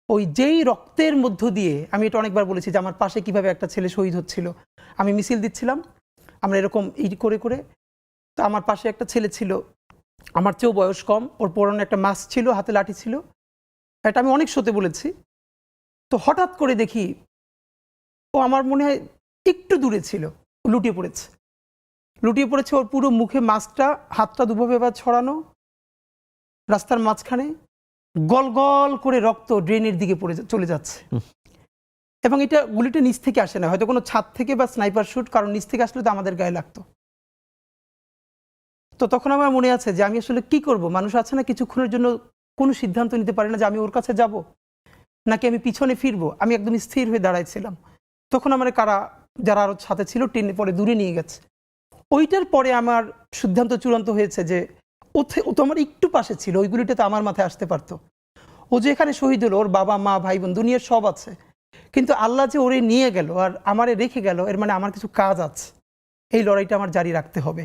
ওই যেই রক্তের মধ্য দিয়ে, আমি এটা অনেকবার বলেছি যে আমার পাশে কিভাবে একটা ছেলে শহীদ হচ্ছিল, আমি মিছিল দিচ্ছিলাম, আমরা এরকম করে করে, তো আমার পাশে একটা ছেলে ছিল, আমার চেয়েও বয়স কম, ওর পরনে একটা মাস্ক ছিল, হাতে লাঠি ছিল, এটা আমি অনেক শোতে বলেছি। তো হঠাৎ করে দেখি ও আমার মনে হয় একটু দূরে ছিল, লুটিয়ে পড়েছে, ওর পুরো মুখে মাস্কটা, হাতটা দুভাবে এবার ছড়ানো, রাস্তার মাঝখানে গল গল করে রক্ত ড্রেনের দিকে চলে যাচ্ছে। এবং এটা গুলিটা নিচ থেকে আসে না, হয়তো কোনো ছাদ থেকে বা স্নাইপার শুট, কারণ নিচ থেকে আসলে তো আমাদের গায়ে লাগতো। তো তখন আমার মনে আছে যে আমি আসলে কি করব, মানুষ আছে না কিছুক্ষণের জন্য কোনো সিদ্ধান্ত নিতে পারে না যে আমি ওর কাছে যাব নাকি আমি পিছনে ফিরবো। আমি একদম স্থির হয়ে দাঁড়াইছিলাম। তখন আমার যারা আরো সাথে ছিল টেনে পরে দূরে নিয়ে গেছে। ওইটার পরে আমার সিদ্ধান্ত চূড়ান্ত হয়েছে যে ও তো আমার একটু পাশে ছিল, ওইগুলিটা তো আমার মাথায় আসতে পারতো। ও যে এখানে শহীদ হলো, ওর বাবা মা ভাই বোন দুনিয়ার সব আছে, কিন্তু আল্লাহ যে ওরে নিয়ে গেল আর আমারে রেখে গেল, এর মানে আমার কিছু কাজ আছে, এই লড়াইটা আমার জারি রাখতে হবে।